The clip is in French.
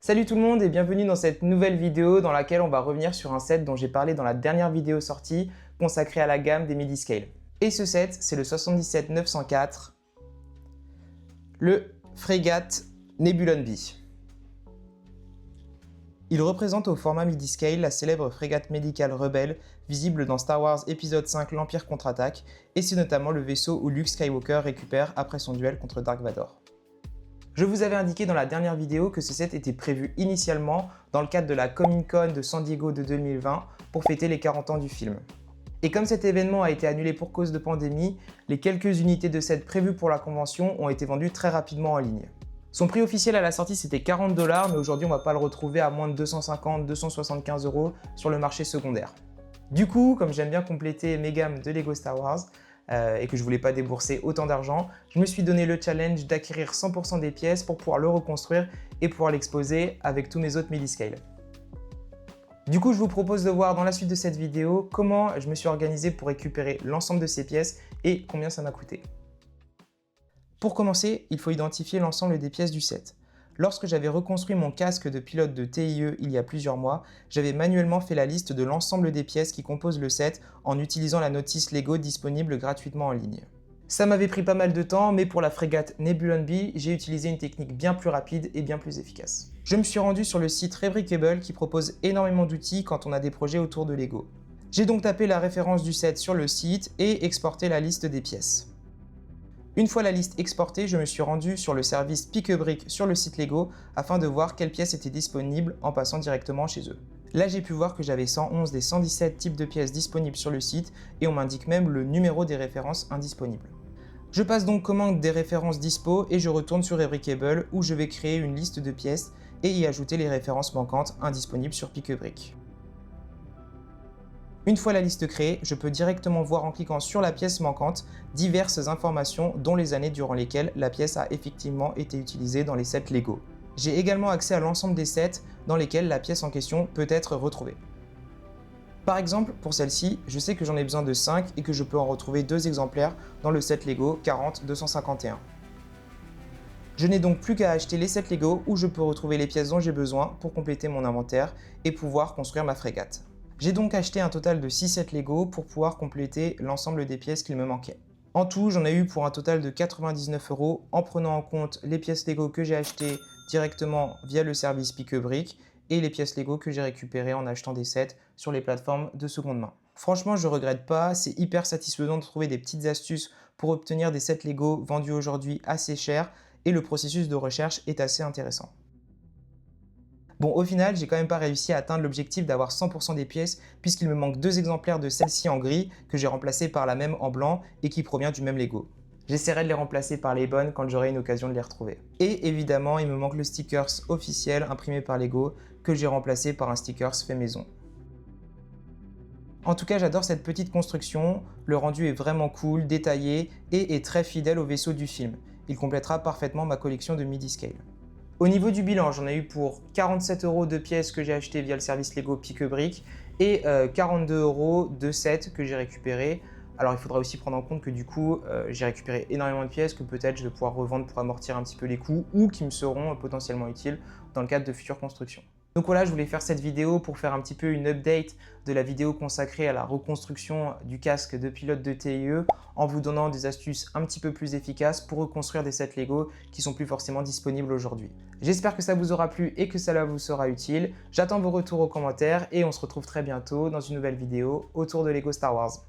Salut tout le monde et bienvenue dans cette nouvelle vidéo dans laquelle on va revenir sur un set dont j'ai parlé dans la dernière vidéo sortie consacrée à la gamme des Midi-Scale. Et ce set, c'est le 77-904, le Frégate Nebulon B. Il représente au format Midi-Scale la célèbre frégate médicale rebelle visible dans Star Wars épisode 5 l'Empire contre-attaque, et c'est notamment le vaisseau où Luke Skywalker récupère après son duel contre Dark Vador. Je vous avais indiqué dans la dernière vidéo que ce set était prévu initialement dans le cadre de la Comic-Con de San Diego de 2020 pour fêter les 40 ans du film. Et comme cet événement a été annulé pour cause de pandémie, les quelques unités de set prévues pour la convention ont été vendues très rapidement en ligne. Son prix officiel à la sortie c'était 40 $, mais aujourd'hui on va pas le retrouver à moins de 250-275 € sur le marché secondaire. Du coup, comme j'aime bien compléter mes gammes de Lego Star Wars, et que je voulais pas débourser autant d'argent, je me suis donné le challenge d'acquérir 100% des pièces pour pouvoir le reconstruire et pouvoir l'exposer avec tous mes autres Midi-Scale. Du coup, je vous propose de voir dans la suite de cette vidéo comment je me suis organisé pour récupérer l'ensemble de ces pièces et combien ça m'a coûté. Pour commencer, il faut identifier l'ensemble des pièces du set. Lorsque j'avais reconstruit mon casque de pilote de TIE il y a plusieurs mois, j'avais manuellement fait la liste de l'ensemble des pièces qui composent le set en utilisant la notice Lego disponible gratuitement en ligne. Ça m'avait pris pas mal de temps, mais pour la frégate Nebulon B, j'ai utilisé une technique bien plus rapide et bien plus efficace. Je me suis rendu sur le site Rebrickable qui propose énormément d'outils quand on a des projets autour de Lego. J'ai donc tapé la référence du set sur le site et exporté la liste des pièces. Une fois la liste exportée, je me suis rendu sur le service Pick-a-Brick sur le site Lego afin de voir quelles pièces étaient disponibles en passant directement chez eux. Là, j'ai pu voir que j'avais 111 des 117 types de pièces disponibles sur le site et on m'indique même le numéro des références indisponibles. Je passe donc commande des références dispo et je retourne sur Rebrickable où je vais créer une liste de pièces et y ajouter les références manquantes indisponibles sur Pick-a-Brick. Une fois la liste créée, je peux directement voir en cliquant sur la pièce manquante diverses informations dont les années durant lesquelles la pièce a effectivement été utilisée dans les sets Lego. J'ai également accès à l'ensemble des sets dans lesquels la pièce en question peut être retrouvée. Par exemple, pour celle-ci, je sais que j'en ai besoin de 5 et que je peux en retrouver 2 exemplaires dans le set Lego 40-251. Je n'ai donc plus qu'à acheter les sets Lego où je peux retrouver les pièces dont j'ai besoin pour compléter mon inventaire et pouvoir construire ma frégate. J'ai donc acheté un total de 6 sets Lego pour pouvoir compléter l'ensemble des pièces qu'il me manquait. En tout, j'en ai eu pour un total de 99 € en prenant en compte les pièces Lego que j'ai achetées directement via le service Pick-a-Brick et les pièces Lego que j'ai récupérées en achetant des sets sur les plateformes de seconde main. Franchement, je regrette pas, c'est hyper satisfaisant de trouver des petites astuces pour obtenir des sets Lego vendus aujourd'hui assez chers et le processus de recherche est assez intéressant. Bon, au final, j'ai quand même pas réussi à atteindre l'objectif d'avoir 100% des pièces puisqu'il me manque 2 exemplaires de celle-ci en gris que j'ai remplacé par la même en blanc et qui provient du même Lego. J'essaierai de les remplacer par les bonnes quand j'aurai une occasion de les retrouver. Et évidemment, il me manque le stickers officiel imprimé par Lego que j'ai remplacé par un stickers fait maison. En tout cas, j'adore cette petite construction, le rendu est vraiment cool, détaillé et est très fidèle au vaisseau du film. Il complétera parfaitement ma collection de Midi-Scale. Au niveau du bilan, j'en ai eu pour 47 € de pièces que j'ai achetées via le service Lego Pick-a-Brick et 42 € de sets que j'ai récupérés. Alors il faudra aussi prendre en compte que du coup, j'ai récupéré énormément de pièces que peut-être je vais pouvoir revendre pour amortir un petit peu les coûts ou qui me seront potentiellement utiles dans le cadre de futures constructions. Donc voilà, je voulais faire cette vidéo pour faire un petit peu une update de la vidéo consacrée à la reconstruction du casque de pilote de TIE en vous donnant des astuces un petit peu plus efficaces pour reconstruire des sets Lego qui sont plus forcément disponibles aujourd'hui. J'espère que ça vous aura plu et que cela vous sera utile. J'attends vos retours aux commentaires et on se retrouve très bientôt dans une nouvelle vidéo autour de Lego Star Wars.